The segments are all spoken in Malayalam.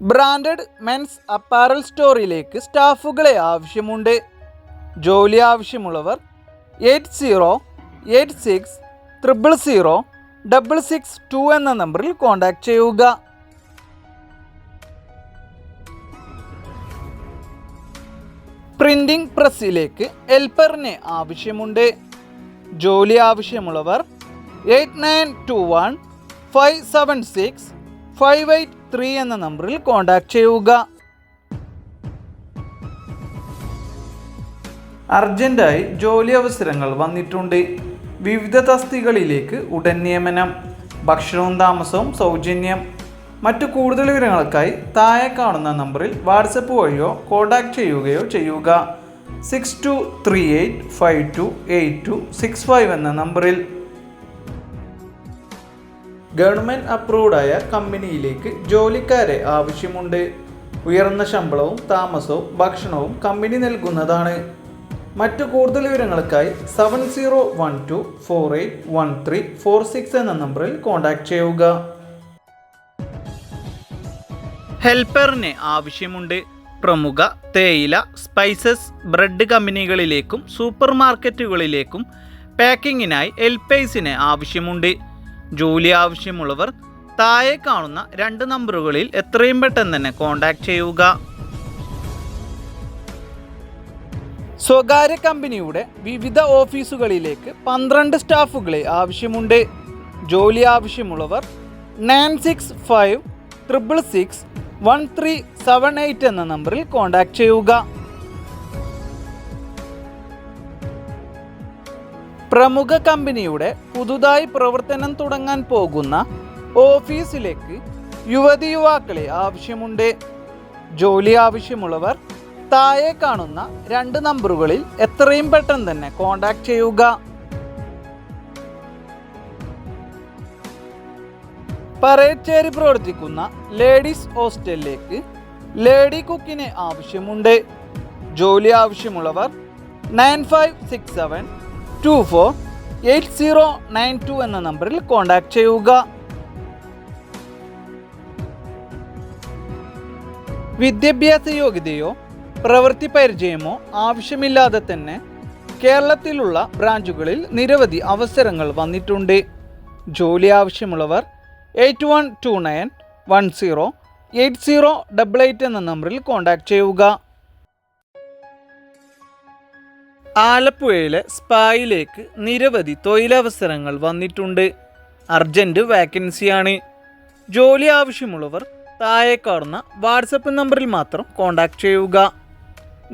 ബ്രാൻഡഡ് മെൻസ് അപ്പാരൽ സ്റ്റോറിലേക്ക് സ്റ്റാഫുകളെ ആവശ്യമുണ്ട്. ജോലി ആവശ്യമുള്ളവർ 8086000662 എന്ന നമ്പറിൽ കോൺടാക്റ്റ് ചെയ്യുക. പ്രിന്റിംഗ് പ്രസ്സിലേക്ക് ഹെൽപ്പറിനെ ആവശ്യമുണ്ട്. ജോലി ആവശ്യമുള്ളവർ 8921576583 എന്ന നമ്പറിൽ കോൺടാക്റ്റ് ചെയ്യുക. അർജന്റായി ജോലി അവസരങ്ങൾ വന്നിട്ടുണ്ട്. വിവിധ തസ്തികകളിലേക്ക് ഉടൻ നിയമനം. ഭക്ഷണവും താമസവും സൗജന്യം. മറ്റു കൂടുതൽ വിവരങ്ങൾക്കായി താഴെ കാണുന്ന നമ്പറിൽ വാട്സപ്പ് വഴിയോ കോൺടാക്റ്റ് ചെയ്യുകയോ ചെയ്യുക. 6238528265 എന്ന നമ്പറിൽ. ഗവൺമെൻറ് അപ്രൂവ്ഡായ കമ്പനിയിലേക്ക് ജോലിക്കാരെ ആവശ്യമുണ്ട്. ഉയർന്ന ശമ്പളവും താമസവും ഭക്ഷണവും കമ്പനി നൽകുന്നതാണ്. മറ്റു കൂടുതൽ വിവരങ്ങൾക്കായി 7012481346 എന്ന നമ്പറിൽ കോൺടാക്റ്റ് ചെയ്യുക. ഹെൽപ്പറിന് ആവശ്യമുണ്ട്. പ്രമുഖ തേയില, സ്പൈസസ്, ബ്രെഡ് കമ്പനികളിലേക്കും സൂപ്പർ മാർക്കറ്റുകളിലേക്കും പാക്കിങ്ങിനായി ഹെൽപ്പേഴ്സിന് ആവശ്യമുണ്ട്. ജോലി ആവശ്യമുള്ളവർ താഴെ കാണുന്ന 2 നമ്പറുകളിൽ എത്രയും പെട്ടെന്ന് തന്നെ കോൺടാക്റ്റ് ചെയ്യുക. സ്വകാര്യ കമ്പനിയുടെ വിവിധ ഓഫീസുകളിലേക്ക് 12 സ്റ്റാഫുകളെ ആവശ്യമുണ്ട്. ജോലി ആവശ്യമുള്ളവർ 9656661378 എന്ന നമ്പറിൽ കോൺടാക്റ്റ് ചെയ്യുക. പ്രമുഖ കമ്പനിയുടെ പുതുതായി പ്രവർത്തനം തുടങ്ങാൻ പോകുന്ന ഓഫീസിലേക്ക് യുവതിയുവാക്കളെ ആവശ്യമുണ്ട്. ജോലി ആവശ്യമുള്ളവർ താഴെ കാണുന്ന 2 നമ്പറുകളിൽ എത്രയും പെട്ടെന്ന് തന്നെ കോൺടാക്റ്റ് ചെയ്യുക. പറയച്ചേരി പ്രവർത്തിക്കുന്ന ലേഡീസ് ഹോസ്റ്റലിലേക്ക് ലേഡി കുക്കിനെ ആവശ്യമുണ്ട്. ജോലി ആവശ്യമുള്ളവർ 9567248092 എന്ന നമ്പറിൽ കോൺടാക്റ്റ് ചെയ്യുക. വിദ്യാഭ്യാസ യോഗ്യതയോ പ്രവൃത്തി പരിചയമോ ആവശ്യമില്ലാതെ തന്നെ കേരളത്തിലുള്ള ബ്രാഞ്ചുകളിൽ നിരവധി അവസരങ്ങൾ വന്നിട്ടുണ്ട്. ജോലി ആവശ്യമുള്ളവർ 8129108088 എന്ന നമ്പറിൽ കോൺടാക്റ്റ് ചെയ്യുക. ആലപ്പുഴയിലെ സ്പായിലേക്ക് നിരവധി തൊഴിലവസരങ്ങൾ വന്നിട്ടുണ്ട്. അർജന്റ് വാക്കൻസിയാണ്. ജോലി ആവശ്യമുള്ളവർ താഴെ കാണുന്ന വാട്സപ്പ് നമ്പറിൽ മാത്രം കോൺടാക്റ്റ് ചെയ്യുക.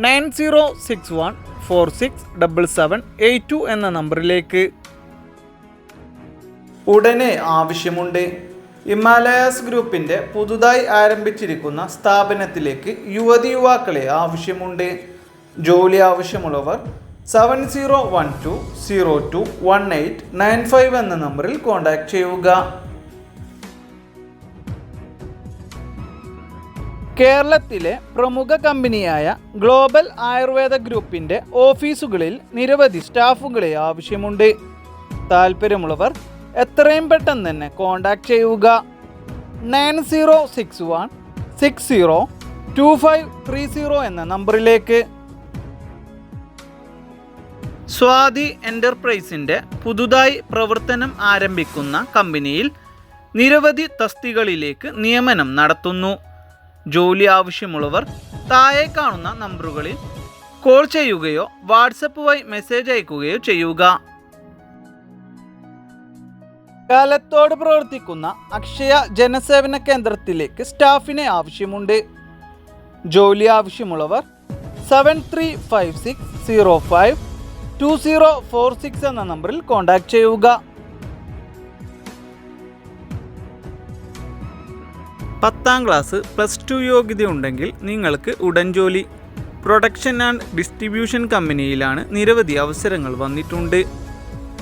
9061467782 എന്ന നമ്പറിലേക്ക്. ഉടനെ ആവശ്യമുണ്ട്. ഹിമാലയാസ് ഗ്രൂപ്പിൻ്റെ പുതുതായി ആരംഭിച്ചിരിക്കുന്ന സ്ഥാപനത്തിലേക്ക് യുവതിയുവാക്കളെ ആവശ്യമുണ്ട്. ജോലി ആവശ്യമുള്ളവർ 7012021895 എന്ന നമ്പറിൽ കോൺടാക്റ്റ് ചെയ്യുക. കേരളത്തിലെ പ്രമുഖ കമ്പനിയായ ഗ്ലോബൽ ആയുർവേദ ഗ്രൂപ്പിൻ്റെ ഓഫീസുകളിൽ നിരവധി സ്റ്റാഫുകളെ ആവശ്യമുണ്ട്. താല്പര്യമുള്ളവർ എത്രയും പെട്ടെന്ന് തന്നെ കോൺടാക്റ്റ് ചെയ്യുക. 9061602530 എന്ന നമ്പറിലേക്ക്. സ്വാതി എൻ്റർപ്രൈസിൻ്റെ പുതുതായി പ്രവർത്തനം ആരംഭിക്കുന്ന കമ്പനിയിൽ നിരവധി തസ്തികകളിലേക്ക് നിയമനം നടത്തുന്നു. ജോലി ആവശ്യമുള്ളവർ താഴെ കാണുന്ന നമ്പറുകളിൽ കോൾ ചെയ്യുകയോ വാട്സപ്പ് വഴി മെസ്സേജ് അയക്കുകയോ ചെയ്യുക. കാലത്തോട് പ്രവർത്തിക്കുന്ന അക്ഷയ ജനസേവന കേന്ദ്രത്തിലേക്ക് സ്റ്റാഫിനെ ആവശ്യമുണ്ട്. ജോലി ആവശ്യമുള്ളവർ 7356052046 എന്ന നമ്പറിൽ കോൺടാക്റ്റ് ചെയ്യുക. 10ാം ക്ലാസ് +2 യോഗ്യതയുണ്ടെങ്കിൽ നിങ്ങൾക്ക് ഉടൻ ജോലി. പ്രൊഡക്ഷൻ ആൻഡ് ഡിസ്ട്രിബ്യൂഷൻ കമ്പനിയിലാണ് നിരവധി അവസരങ്ങൾ വന്നിട്ടുണ്ട്.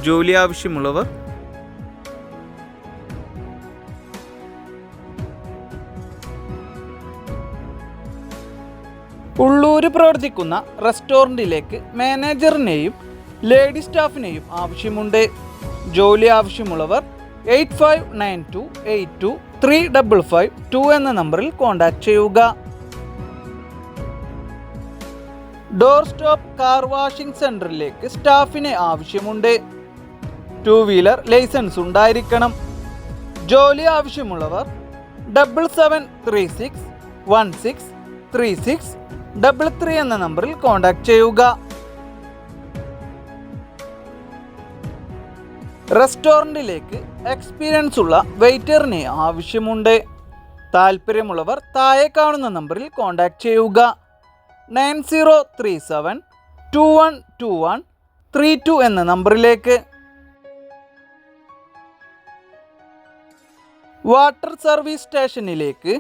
ജോലി ആവശ്യമുള്ളവർ ഉള്ളൂർ പ്രവർത്തിക്കുന്ന റെസ്റ്റോറൻറ്റിലേക്ക് മാനേജറിനെയും ലേഡി സ്റ്റാഫിനെയും ആവശ്യമുണ്ട്. ജോലി ആവശ്യമുള്ളവർ 8592823552 എന്ന നമ്പറിൽ കോൺടാക്റ്റ് ചെയ്യുക. ഡോർ സ്റ്റോപ്പ് കാർ വാഷിംഗ് സെൻറ്ററിലേക്ക് സ്റ്റാഫിനെ ആവശ്യമുണ്ട്. 2 വീലർ ലൈസൻസ് ഉണ്ടായിരിക്കണം. ജോലി ആവശ്യമുള്ളവർ 7736163633 എന്ന നമ്പറിൽ കോൺടാക്റ്റ് ചെയ്യുക. റെസ്റ്റോറൻറ്റിലേക്ക് എക്സ്പീരിയൻസ് ഉള്ള വെയിറ്ററിനെ ആവശ്യമുണ്ട്. താല്പര്യമുള്ളവർ താഴെ കാണുന്ന നമ്പറിൽ കോൺടാക്റ്റ് ചെയ്യുക. 9037212132 എന്ന നമ്പറിലേക്ക്. വാട്ടർ സർവീസ് സ്റ്റേഷനിലേക്ക്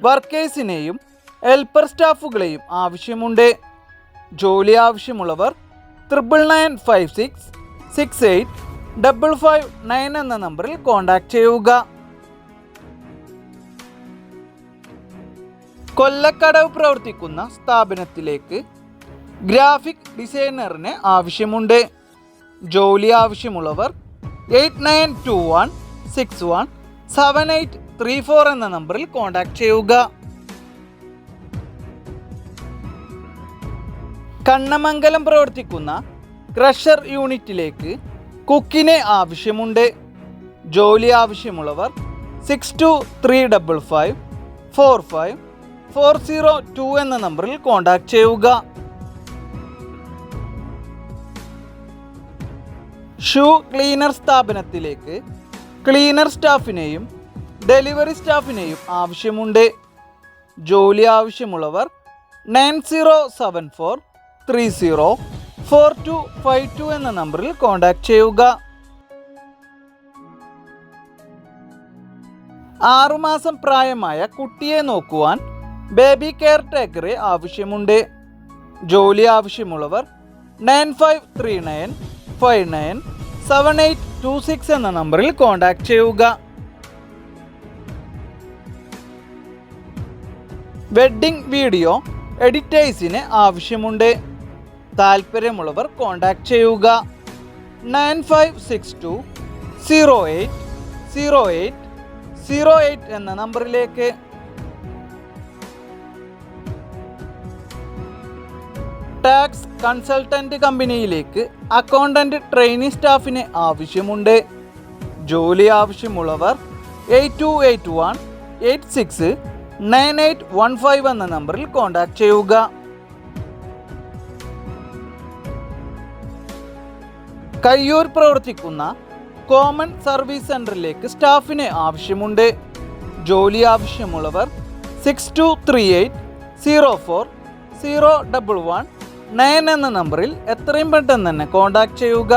വർക്കേഴ്സിനെയും ഹെൽപ്പർ സ്റ്റാഫുകളെയും ആവശ്യമുണ്ട്. ജോലി ആവശ്യമുള്ളവർ 9995668559 എന്ന നമ്പറിൽ കോൺടാക്റ്റ് ചെയ്യുക. കൊല്ലക്കടവ് പ്രവർത്തിക്കുന്ന സ്ഥാപനത്തിലേക്ക് ഗ്രാഫിക് ഡിസൈനറിന് ആവശ്യമുണ്ട്. ജോലി ആവശ്യമുള്ളവർ 8921617834 എന്ന നമ്പറിൽ കോൺടാക്റ്റ് ചെയ്യുക. കണ്ണമംഗലം പ്രവർത്തിക്കുന്ന ക്രഷർ യൂണിറ്റിലേക്ക് കുക്കിനെ ആവശ്യമുണ്ട്. ജോലി ആവശ്യമുള്ളവർ 6235545402 എന്ന നമ്പറിൽ കോൺടാക്റ്റ് ചെയ്യുക. ഷൂ ക്ലീനർ സ്ഥാപനത്തിലേക്ക് ക്ലീനർ സ്റ്റാഫിനെയും ഡെലിവറി സ്റ്റാഫിനെയും ആവശ്യമുണ്ട്. ജോലി ആവശ്യമുള്ളവർ 9074304252 എന്ന നമ്പറിൽ കോൺടാക്റ്റ് ചെയ്യുക. 6 മാസം പ്രായമായ കുട്ടിയെ നോക്കുവാൻ ബേബി കെയർ ടേക്കറെ ആവശ്യമുണ്ട്. ജോലി ആവശ്യമുള്ളവർ 9539597826 എന്ന നമ്പറിൽ കോൺടാക്റ്റ് ചെയ്യുക. വെഡ്ഡിംഗ് വീഡിയോ എഡിറ്റേഴ്സിന് ആവശ്യമുണ്ട്. താല്പര്യമുള്ളവർ കോൺടാക്റ്റ് ചെയ്യുക. 9562080808 എന്ന നമ്പറിലേക്ക്. ടാക്സ് കൺസൾട്ടന്റ് കമ്പനിയിലേക്ക് അക്കൗണ്ടന്റ് ട്രെയിനി സ്റ്റാഫിന് ആവശ്യമുണ്ട്. ജോലി ആവശ്യമുള്ളവർ 8281869815 എന്ന നമ്പറിൽ കോൺടാക്റ്റ് ചെയ്യുക. കയ്യൂർ പ്രവർത്തിക്കുന്ന കോമൺ സർവീസ് സെൻറ്ററിലേക്ക് സ്റ്റാഫിന് ആവശ്യമുണ്ട്. ജോലി ആവശ്യമുള്ളവർ 6238040119 എന്ന നമ്പറിൽ എത്രയും പെട്ടെന്ന് തന്നെ കോൺടാക്റ്റ് ചെയ്യുക.